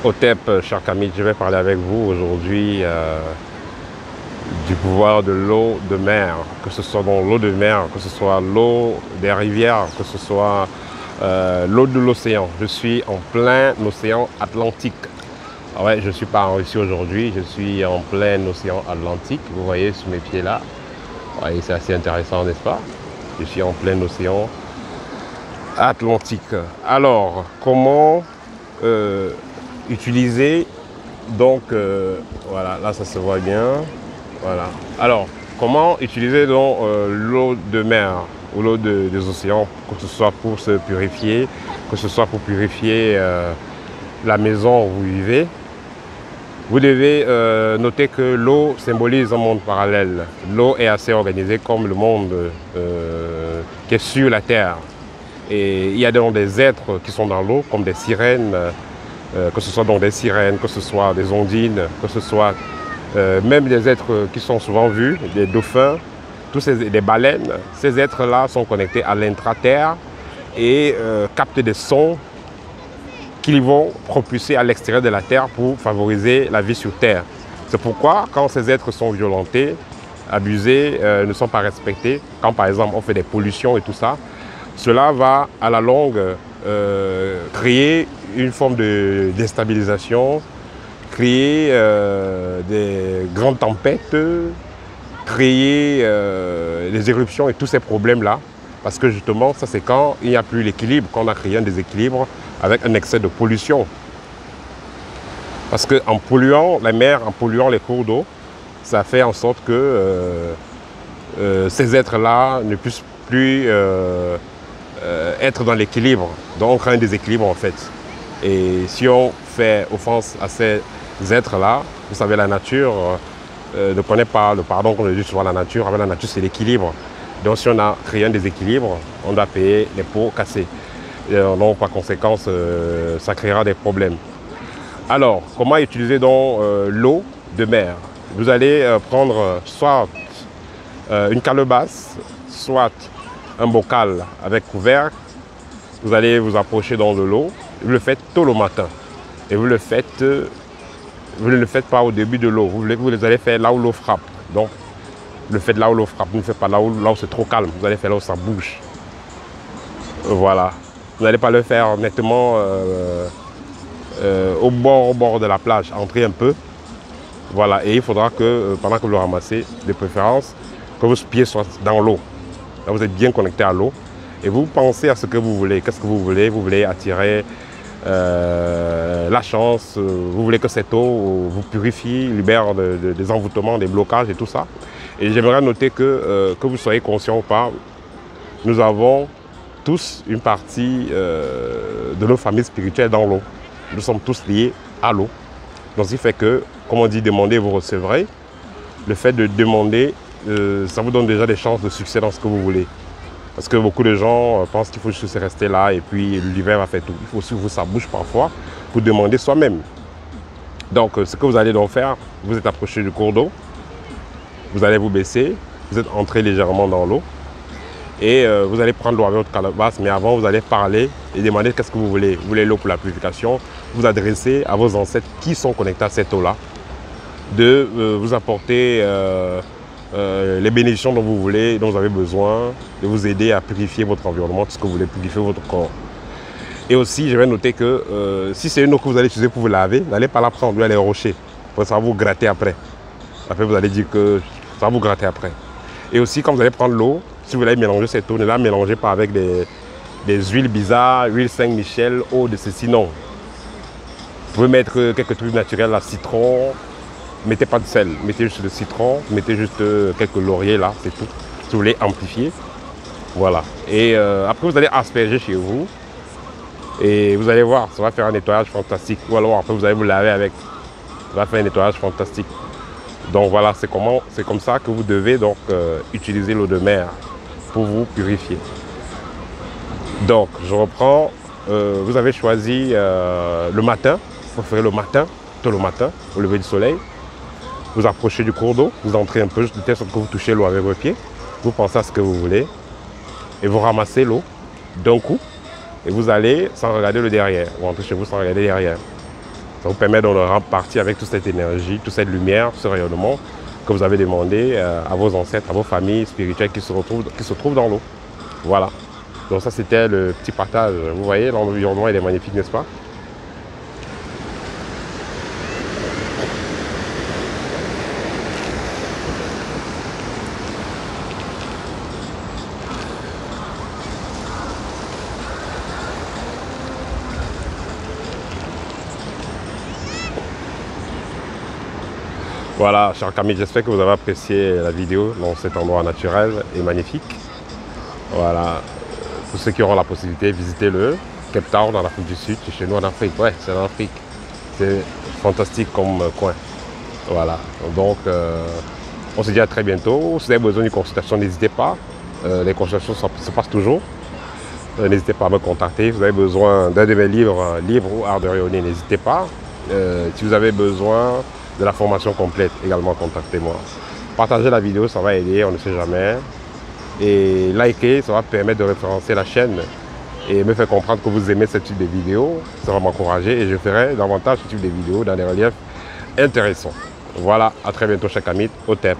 Hotep, cher Camille, je vais parler avec vous aujourd'hui du pouvoir de l'eau de mer, que ce soit dans l'eau de mer, que ce soit l'eau des rivières, que ce soit l'eau de l'océan. Je suis en plein océan Atlantique. Ah ouais, je ne suis pas en Russie aujourd'hui, je suis en plein océan Atlantique. Vous voyez sous mes pieds là. Ouais, c'est assez intéressant, n'est-ce pas? Je suis en plein océan Atlantique. Alors, comment utiliser, donc voilà, là ça se voit bien, voilà. Alors, comment utiliser donc l'eau de mer ou l'eau des océans, que ce soit pour se purifier, que ce soit pour purifier la maison où vous vivez. Vous devez noter que l'eau symbolise un monde parallèle. L'eau est assez organisée comme le monde qui est sur la terre. Et il y a donc des êtres qui sont dans l'eau, comme des sirènes, que ce soit donc des sirènes, que ce soit des ondines, que ce soit même des êtres qui sont souvent vus, des dauphins, des baleines. Ces êtres-là sont connectés à l'intra-terre et captent des sons qu'ils vont propulser à l'extérieur de la Terre pour favoriser la vie sur Terre. C'est pourquoi, quand ces êtres sont violentés, abusés, ne sont pas respectés, quand par exemple on fait des pollutions et tout ça, cela va à la longue créer une forme de déstabilisation, créer des grandes tempêtes, créer des éruptions et tous ces problèmes-là. Parce que justement, ça c'est quand il n'y a plus l'équilibre, quand on a créé un déséquilibre avec un excès de pollution. Parce qu'en polluant la mer, en polluant les cours d'eau, ça fait en sorte que ces êtres-là ne puissent plus être dans l'équilibre. Donc on crée un déséquilibre en fait. Et si on fait offense à ces êtres-là, vous savez, la nature ne connaît pas le pardon qu'on dit souvent la nature. Avec la nature, c'est l'équilibre. Donc si on a créé un déséquilibre, on doit payer les pots cassés. Donc par conséquent, ça créera des problèmes. Alors, comment utiliser donc l'eau de mer? Vous allez prendre soit une calebasse, soit un bocal avec couvercle. Vous allez vous approcher dans de l'eau. Vous le faites tôt le matin. Et vous ne le faites pas au début de l'eau. Vous allez faire là où l'eau frappe. Donc, le faites là où l'eau frappe. Vous ne le faites pas là où c'est trop calme. Vous allez faire là où ça bouge. Voilà. Vous n'allez pas le faire nettement au bord de la plage. Entrez un peu. Voilà. Et il faudra que, pendant que vous le ramassez, de préférence, que vos pieds soient dans l'eau. Là, vous êtes bien connecté à l'eau. Et vous pensez à ce que vous voulez. Qu'est-ce que vous voulez? Vous voulez attirer la chance. Vous voulez que cette eau vous purifie, libère des envoûtements, des blocages et tout ça. Et j'aimerais noter que vous soyez conscient ou pas, nous avons tous une partie de nos familles spirituelles dans l'eau. Nous sommes tous liés à l'eau. Donc, ce qui fait que, comme on dit, demandez, vous recevrez. Le fait de demander, ça vous donne déjà des chances de succès dans ce que vous voulez. Parce que beaucoup de gens pensent qu'il faut juste rester là et puis l'hiver va faire tout. Il faut aussi ouvrir sa bouche parfois pour demander soi-même. Donc, ce que vous allez donc faire, vous êtes approché du cours d'eau. Vous allez vous baisser, vous êtes entré légèrement dans l'eau. Et vous allez prendre l'eau avec votre calebasse, mais avant vous allez parler et demander qu'est-ce que vous voulez. Vous voulez l'eau pour la purification, vous adressez à vos ancêtres qui sont connectés à cette eau-là, de vous apporter les bénédictions dont vous voulez, dont vous avez besoin, de vous aider à purifier votre environnement, tout ce que vous voulez, purifier votre corps. Et aussi, je vais noter que si c'est une eau que vous allez utiliser pour vous laver, n'allez pas la prendre, vous allez rocher, ça va vous gratter après. Après vous allez dire que ça va vous gratter après. Et aussi, quand vous allez prendre l'eau, si vous allez mélanger cette eau, ne la mélangez pas avec des huiles bizarres, huile Saint-Michel, eau de ceci, non. Vous pouvez mettre quelques trucs naturels, là, citron, mettez pas de sel, mettez juste le citron, mettez juste quelques lauriers là, c'est tout. Si vous voulez amplifier, voilà. Et après vous allez asperger chez vous et vous allez voir, ça va faire un nettoyage fantastique. Ou alors après vous allez vous laver avec, ça va faire un nettoyage fantastique. Donc voilà, c'est comme ça que vous devez donc utiliser l'eau de mer pour vous purifier. Donc je reprends, vous avez choisi le matin, vous ferez le matin, tôt le matin, au lever du soleil. Vous approchez du cours d'eau, vous entrez un peu juste de telle sorte que vous touchez l'eau avec vos pieds. Vous pensez à ce que vous voulez et vous ramassez l'eau d'un coup et vous allez sans regarder le derrière. Vous rentrez chez vous sans regarder derrière. Ça vous permet de repartir avec toute cette énergie, toute cette lumière, ce rayonnement que vous avez demandé à vos ancêtres, à vos familles spirituelles qui se trouvent dans l'eau. Voilà. Donc ça, c'était le petit partage. Vous voyez, l'environnement, il est magnifique, n'est-ce pas? Voilà, chers amis, j'espère que vous avez apprécié la vidéo dans cet endroit naturel et magnifique. Voilà, pour ceux qui auront la possibilité, visitez-le. Cape Town, dans l'Afrique du Sud, chez nous en Afrique. Ouais, c'est en Afrique. C'est fantastique comme coin. Voilà, donc on se dit à très bientôt. Si vous avez besoin d'une consultation, n'hésitez pas. Les consultations se passent toujours. N'hésitez pas à me contacter. Si vous avez besoin d'un de mes livres, livre ou art de rayonner, n'hésitez pas. Si vous avez besoin de la formation complète, également contactez-moi. Partagez la vidéo, ça va aider, on ne sait jamais. Et likez, ça va permettre de référencer la chaîne et me faire comprendre que vous aimez ce type de vidéos. Ça va m'encourager et je ferai davantage ce type de vidéos dans des reliefs intéressants. Voilà, à très bientôt, chers amis, au TEP.